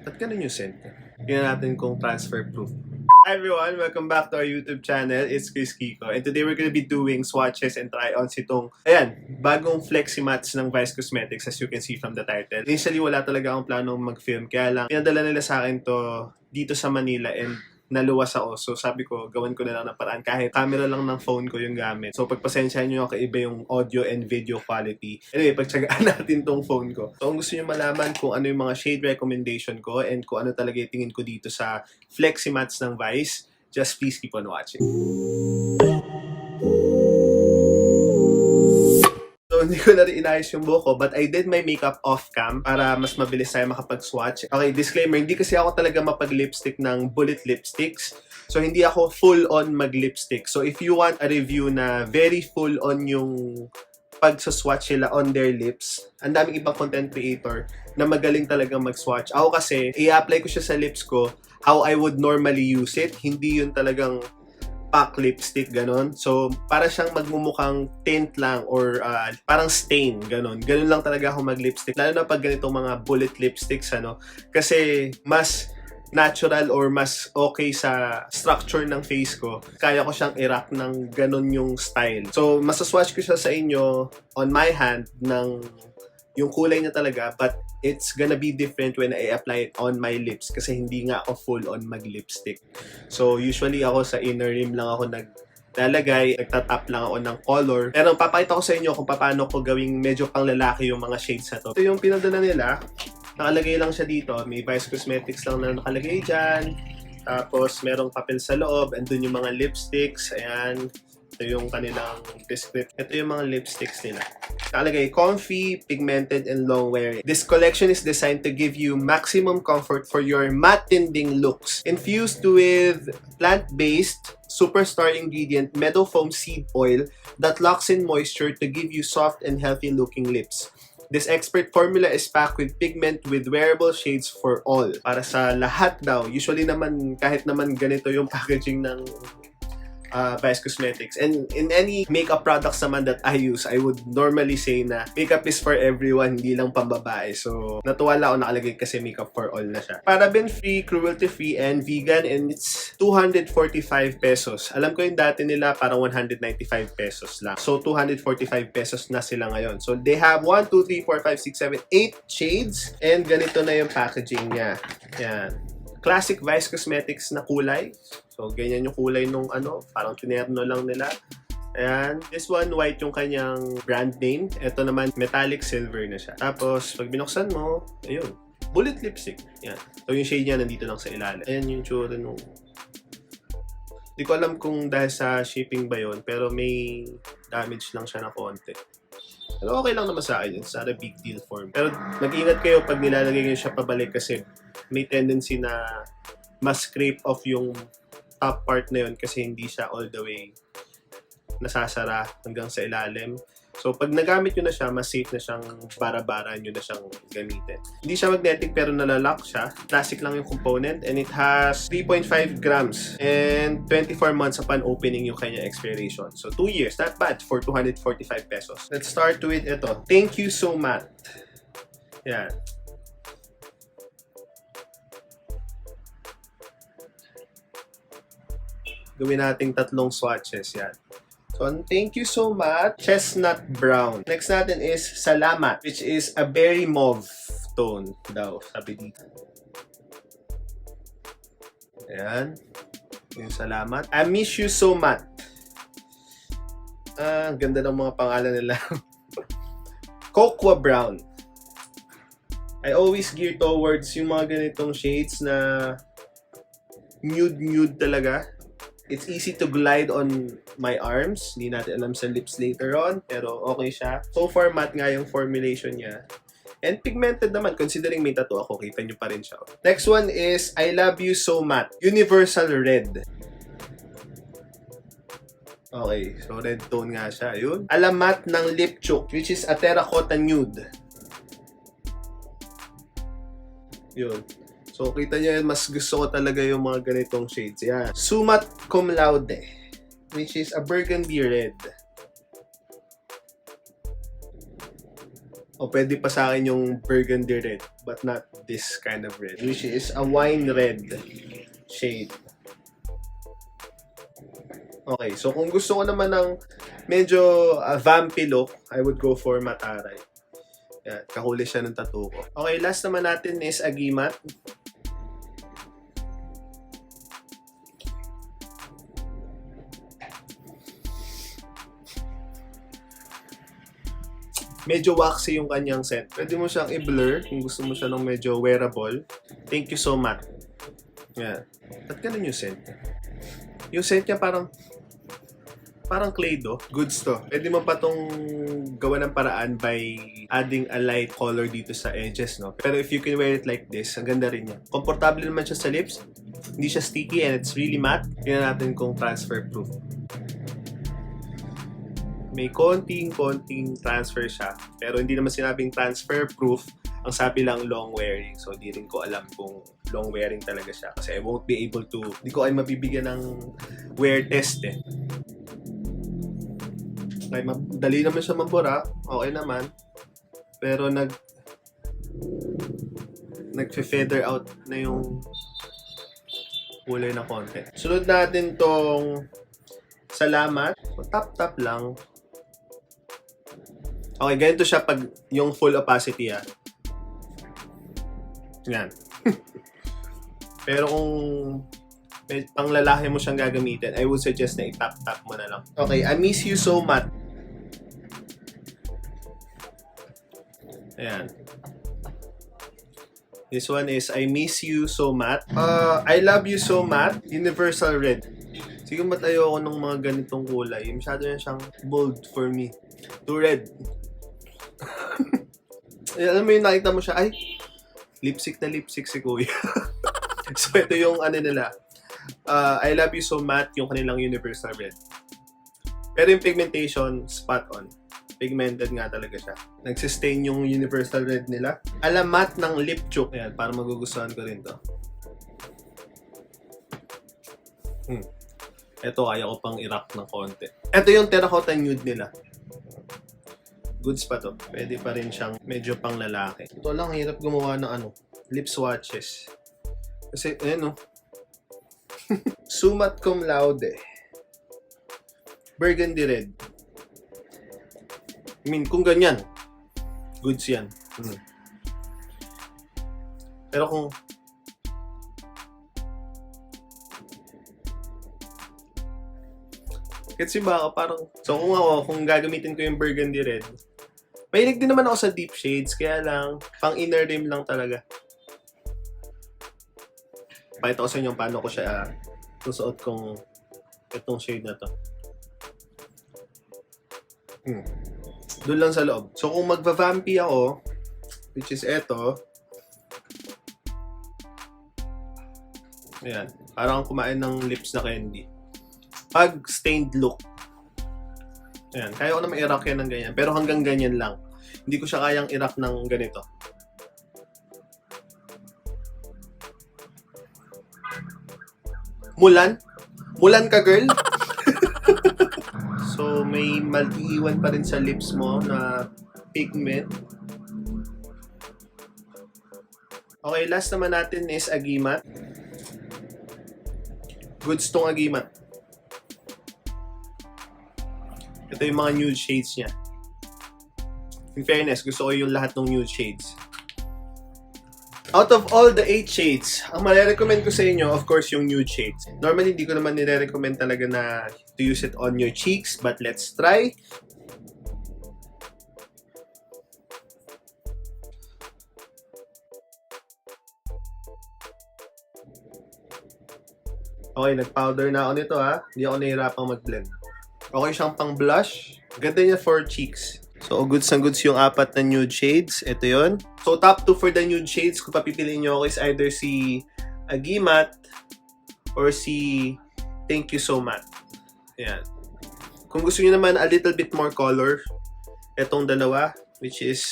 Ba't ganun yung scent? Tingnan natin kung transfer proof. Hi everyone! Welcome back to our YouTube channel. It's Kuyskiko. And today we're gonna be doing swatches and try-ons itong, bagong Flexi mats ng Vice Cosmetics as you can see from the title. Initially, wala talaga akong planong mag-film. Kaya lang, pinadala nila sa akin to dito sa Manila and naluwas ako. So sabi ko, gawin ko na lang ng paraan kahit camera lang ng phone ko yung gamit. So pagpasensyahan nyo kaiba yung audio and video quality. Anyway, pagtsagaan natin tong phone ko. So kung gusto nyo malaman kung ano yung mga shade recommendation ko and kung ano talaga yung tingin ko dito sa Flexi mats ng Vice, just please keep on watching. So, hindi ko na rin inayos yung buhok ko, but I did my makeup off-cam para mas mabilis tayo makapag-swatch. Okay, disclaimer, hindi kasi ako talaga mapag-lipstick ng bullet lipsticks. So, hindi ako full-on mag-lipstick. So, if you want a review na very full-on yung pag-swatch nila on their lips, ang daming ibang content creator na magaling talagang mag-swatch. Ako kasi, i-apply ko siya sa lips ko how I would normally use it. Hindi yun talagang pack lipstick, ganon. So, para siyang magmumukhang tint lang or parang stain, ganon. Ganon lang talaga ako mag-lipstick. Lalo na pag ganitong mga bullet lipsticks, ano. Kasi, mas natural or mas okay sa structure ng face ko. Kaya ko siyang i-rock ng ganon yung style. So, masaswatch ko siya sa inyo on my hand ng yung kulay niya talaga, but it's gonna be different when I apply it on my lips kasi hindi nga ako full-on mag-lipstick. So, usually ako sa inner rim lang ako naglalagay, nagtatap lang ako ng color. Pero papakita ko sa inyo kung paano ko gawing medyo pang lalaki yung mga shades na to. Ito yung pinadala nila. Nakalagay lang siya dito. May Vice Cosmetics lang na nakalagay dyan. Tapos, merong papel sa loob. Andun yung mga lipsticks. Ayan. Ito yung kanilang description. Ito yung mga lipsticks nila. Nakalagay, comfy, pigmented, and long wearing. This collection is designed to give you maximum comfort for your matte tinting looks. Infused with plant-based, superstar ingredient, meadow foam seed oil that locks in moisture to give you soft and healthy-looking lips. This expert formula is packed with pigment with wearable shades for all. Para sa lahat daw. Usually naman, kahit naman ganito yung packaging ng Vice Cosmetics. And in any makeup products naman that I use, I would normally say na makeup is for everyone, hindi lang pambabae. So, natuwa lang ako nakalagay kasi makeup for all na siya. Paraben-free, cruelty-free, and vegan, and it's 245 pesos. Alam ko yung dati nila parang 195 pesos lang. So, 245 pesos na sila ngayon. So, they have 1, 2, 3, 4, 5, 6, 7, 8 shades. And ganito na yung packaging niya. Yan. Classic Vice Cosmetics na kulay. So, ganyan yung kulay nung parang tinerno lang nila. Ayan. This one, white yung kanyang brand name. Ito naman, metallic silver na siya. Tapos, pag binuksan mo, ayun. Bullet lipstick. Ayan. So, yung shade niya nandito lang sa ilalim. Ayan yung tsura nung... Hindi ko alam kung dahil sa shipping ba yun, pero may damage lang siya na konti. Pero okay lang naman sa akin. It's not a big deal for me. Pero mag-ingat kayo pag nilalagay nyo siya pabalik kasi may tendency na mas-scrape off yung top part na yun kasi hindi siya all the way nasasara hanggang sa ilalim. So, pag nagamit nyo na siya, mas safe na siyang bara-bara nyo na siyang gamitin. Hindi siya magnetic pero nalalock siya. Plastic lang yung component and it has 3.5 grams and 24 months upon opening yung kanya expiration. So, 2 years. Not bad for 245 pesos. Let's start with ito. Thank you so much. Yan. Gawin nating tatlong swatches yan. So, thank you so much. Chestnut brown. Next natin is salamat, which is a berry mauve tone daw, sabi dito. Ayan. Yung salamat. I miss you so much. Ang ganda ng mga pangalan nila. Cocoa brown. I always gear towards yung mga ganitong shades na nude talaga. It's easy to glide on my arms. Hindi natin alam sa lips later on, pero okay siya. So far, matte nga yung formulation niya. And pigmented naman, considering may tattoo ako, kita nyo pa rin siya. Next one is I Love You So Matte. Universal Red. Okay, so red tone nga siya. Yun. Alamat ng Lip Chook, which is a terracotta nude. Yun. So, kita nyo yun, mas gusto ko talaga yung mga ganitong shades. Yan. Sumat Cum Laude, which is a burgundy red. O pwede pa sa akin yung burgundy red, but not this kind of red, which is a wine red shade. Okay, so kung gusto ko naman ng medyo vampy look, I would go for Mataray. Yan, kahuli siya ng tattoo ko. Okay, last naman natin is Agimat. Medyo waxy yung kanyang scent. Pwede mo siyang i-blur kung gusto mo siya ng medyo wearable. Thank you so much. Yan. At ganun yung scent. Yung scent niya parang Clay-Doh. Goods to. Pwede mo pa tong gawa ng paraan by adding a light color dito sa edges, no? Pero if you can wear it like this, ang ganda rin niya. Komportable naman siya sa lips. Hindi siya sticky and it's really matte. Tingnan natin kung transfer proof. May konting transfer siya. Pero hindi naman sinabing transfer proof. Ang sabi lang long wearing. So, di rin ko alam kung long wearing talaga siya. Kasi I won't be able to, di ko ay mabibigyan ng wear test eh. Okay, dali naman siya mabura. Okay naman. Pero nag-feather out na yung kulay na konti. Sunod natin tong Salamat. Tap lang. Okay, ganito siya pag yung full opacity Yan. Pero kung pang lalaki mo siyang gagamitin, I would suggest na i-tap mo na lang. Okay, I miss you so much. Ayan. This one is I miss you so much. I love you so much. Universal red. Siguro ba't ayoko ng mga ganitong kulay? Masyado yan siyang bold for me. Too red. Alam mo yung nakita mo siya, ay, lipstick si Kuya. So ito yung ano nila. I love you so much, yung kanilang universal red. Pero yung pigmentation, spot on. Pigmented nga talaga siya. Nagsistain yung universal red nila. Alamat ng lip choke. Ayan, para magugustuhan ko rin to. Ito, kaya ko pang i-rock ng konti. Ito yung terracotta nude nila. Goods pa to. Pwede pa rin siyang medyo pang lalaki. Ito lang, hirap gumawa ng lip swatches. Kasi, ayan Sumat cum laude. Burgundy red. I mean, kung ganyan, goods yan. Pero kung kasi baka parang, so kung gagamitin ko yung burgundy red, mahilig din naman ako sa deep shades, kaya lang, pang inner rim lang talaga. Pakita ko sa inyo paano ko siya susuot kong itong shade na to. Doon lang sa loob. So kung magva-vampy ako, which is eto, ayan, parang kumain ng lips na candy. Pag stained look, ayan, kaya ko naman i-rock yan ng ganyan, pero hanggang ganyan lang. Hindi ko siya kayang i-rock ng ganito. Mulan ka, girl? So, may maliiwan pa rin sa lips mo na pigment. Okay, last naman natin is Agimat. Goods tong Agimat. Ito yung mga nude shades niya. In fairness, gusto ko yung lahat ng nude shades. Out of all the 8 shades, ang marirecommend ko sa inyo, of course, yung nude shades. Normally, hindi ko naman nire-recommend talaga na to use it on your cheeks, but let's try. Okay, nag-powder na ako nito Hindi ako nahihirapang mag-blend. Okay siyang pang blush. Ganda niya for cheeks. So, goods na goods yung 4 na nude shades. Ito yon. So, top 2 for the nude shades, kung papipiliin nyo ako is either si Agimat or si Thank You So Much. Ayan. Kung gusto niyo naman a little bit more color, etong dalawa, which is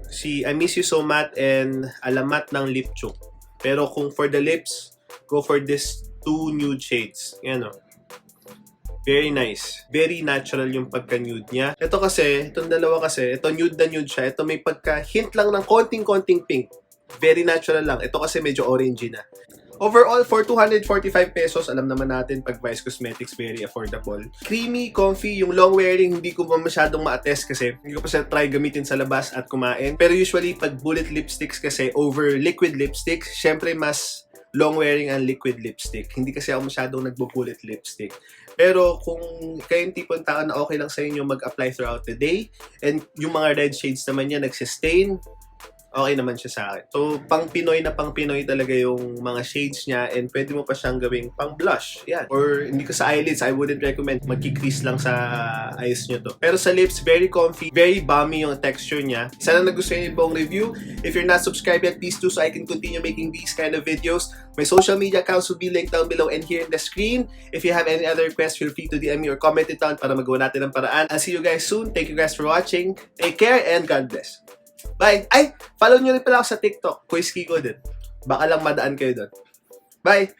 si I Miss You So Much and Alamat ng Lip Choke. Pero kung for the lips, go for this 2 nude shades. Ayan Very nice. Very natural yung pagka-nude niya. Ito kasi, itong dalawa kasi, ito nude na nude siya. Ito may pagka-hint lang ng konting-konting pink. Very natural lang. Ito kasi medyo orangey na. Overall, for 245 pesos, alam naman natin pag Vice Cosmetics, very affordable. Creamy, comfy, yung long wearing, hindi ko pa masyadong ma-attest kasi hindi ko pa siya try gamitin sa labas at kumain. Pero usually, pag bullet lipsticks kasi over liquid lipsticks, syempre mas long wearing ang liquid lipstick. Hindi kasi ako masyadong nagbo-bullet lipstick. Pero kung kayong tipong tao na okay lang sa inyo mag-apply throughout the day, and yung mga red shades naman niya nagsistain, okay naman siya sa akin. So, pang Pinoy talaga yung mga shades niya, and pwede mo pa siyang gawing pang blush. Yan. Or hindi ko sa eyelids, I wouldn't recommend magki-crease lang sa eyes nyo to. Pero sa lips, very comfy, very balmy yung texture niya. Sana nagustuhan niyo yung buong review. If you're not subscribed yet, please do so I can continue making these kind of videos. My social media accounts will be linked down below and here in the screen. If you have any other requests, feel free to DM me or comment it down para magawa natin ang paraan. I'll see you guys soon. Thank you guys for watching. Take care and God bless. Bye! Ay! Follow nyo rin pala ako sa TikTok. Kuyskiko din. Baka lang madaan kayo doon. Bye!